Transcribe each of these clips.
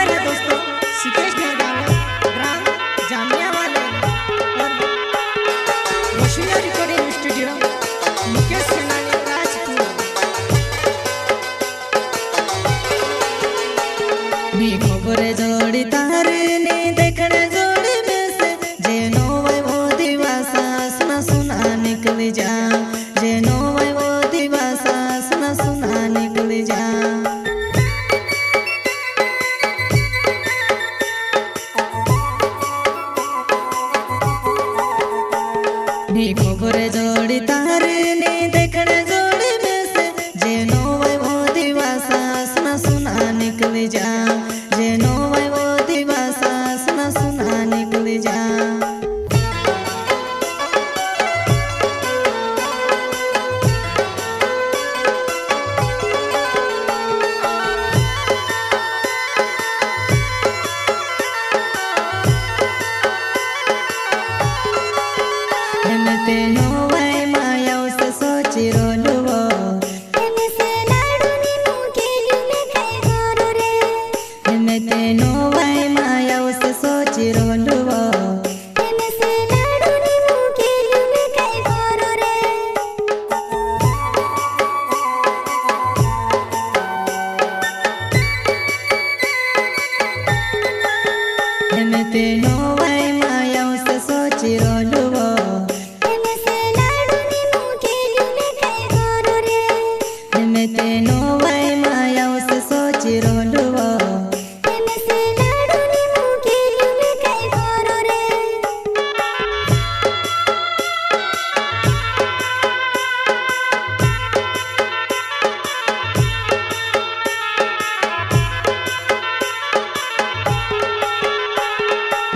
Singer है दोस्तों सिकेश नरगावे, ग्राम जामिया वाले और वशिला रिकॉर्डिंग स्टूडियो मुकेश सेनानी राजपुर। भी खबर जोड़ी तारे ने देखने जोड़ी में से जेनो वै वो दिवासा सुना सुना निकल जा, जेनो वै वो दिवासा सुना सुना निकल जा। भी खबर जोड़ी तारे ने देखने जोड़ी में से जेनो वै वो दिवासा सुना सुना निकल जा, जेनो वै वो दिवासा सुना सुना निकल जा। तेनो वै माया से सोची रोलुवो तेने से लाडूनी मुकेली में कई गोरो रे। तेनो वै माया से सोची रोलुवो तेने से लाडूनी मुकेली में कई गोरो रे। तेनो वै माया से सोची रोलुवो तेनो वै माया से सोची रोलुवो तेने से लाडूनी मुकेली में कई गोरो रे।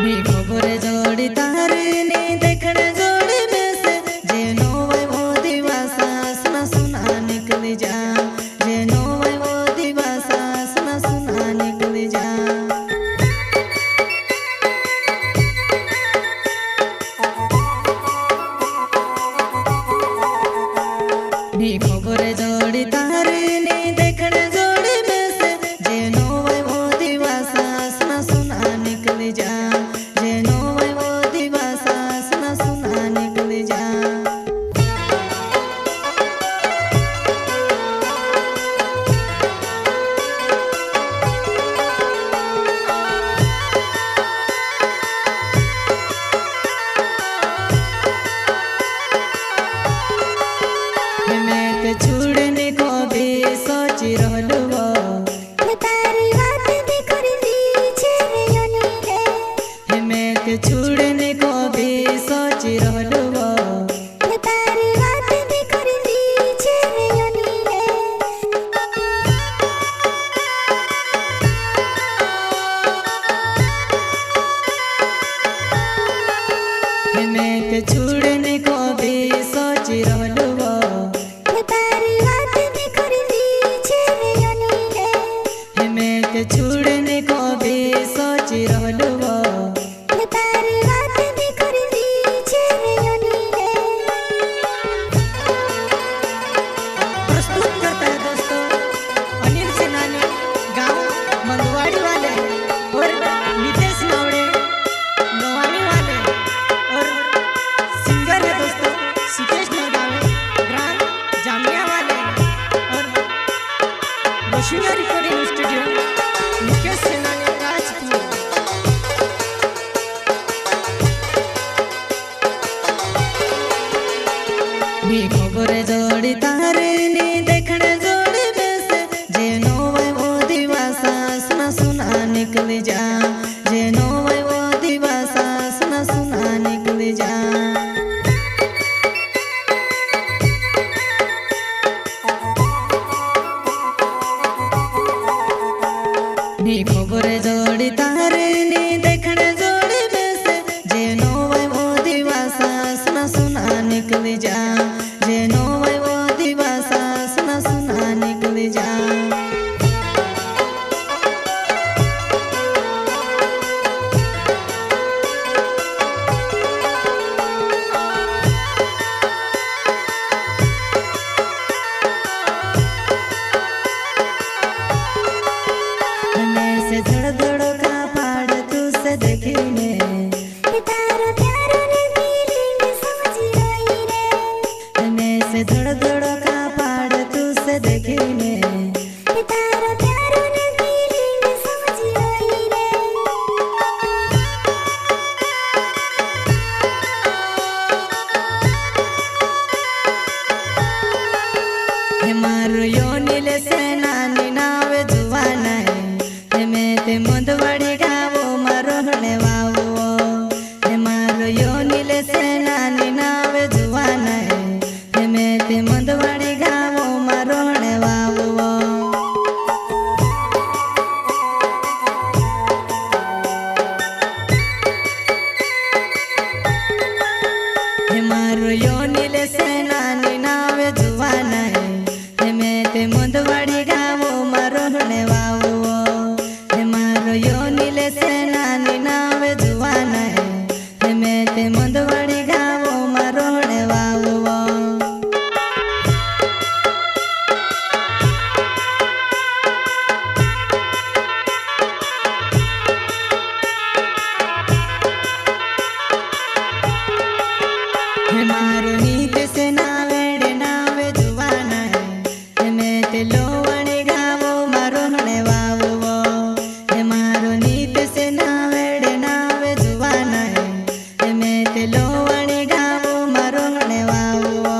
भी खबर जोड़ी तारे ने देखने जोड़ी में से जेनो वै वो दिवासा सुना सुना निकल जा, जेनो वै वो दिवासा सुना सुना निकल जा। भी खबर जोड़ी तारे ने देखने जोड़ी में से जेनो वै वो दिवासा सुना सुना निकल जा, जेनो वै वो दिवासा सुना सुना निकल जा। मैं छुड़ने को भी सोची रोलुवो तारी बात भी करली छे योनी रे। मैं छुड़ने को भी सोची रोलुवो तारी बात भी करली छे योनी रे। मैं छुड़ने को भी सोची रोलुवो छुड़ने को भी सोची रोलुवो तारी बात भी करली छे योनी रे। प्रस्तुत करता है दोस्तों अनिल सेनानी, गांव मंदवाड़ी वाले और नितेश नावड़े नवानी वाले और सिंगर है दोस्तों सिकेश नरगावे, ग्राम जामिया वाले और वशिला रिकॉर्डिंग स्टूडियो मुकेश सेनानी राजपुर। भी खबर जोड़ी तारे ने देखने जोड़ी में से जेनो वै वो दिवासा सुना सुना निकल जा, जेनो वै वो दिवासा सुना सुना निकल जा। भी खबर जोड़ी तारे ने देखने जोड़ी में से जेनो वै वो दिवासा सुना सुना निकल जा, जेनो वै वो दिवासा सुना सुना निकल जा। से धड़ धड़ તે મુંદવડી ગાવો મારો હણે વાવો હે મારો યોની લેશે નાની નાવે જુવાના હે મેં તે મુંદવડી ગાવો મારો હણે વાવો હે મારો યોની લેશે નાની નાવે જુવાના હે મેં તે મુંદવડી ગાવો મારો હણે વાવો હે મારો યોની લેશે નાની નાવે જુવાના હે મેં તે મુંદવડી ગાવો મારો હણે વાવો હે મારો નીત સે નાવેડે નાવે જુવાના હે મેં તે લોવણી ગાવો મારો હણે વાવો હે મારો નીત સે નાવેડે નાવે જુવાના હે મેં તે લોવણી ગાવો મારો હણે વાવો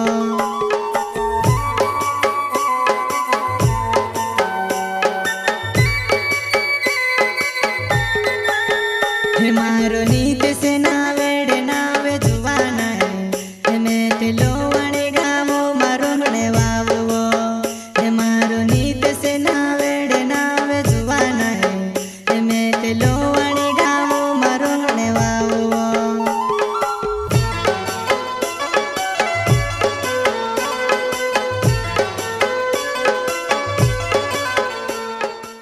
હે મારો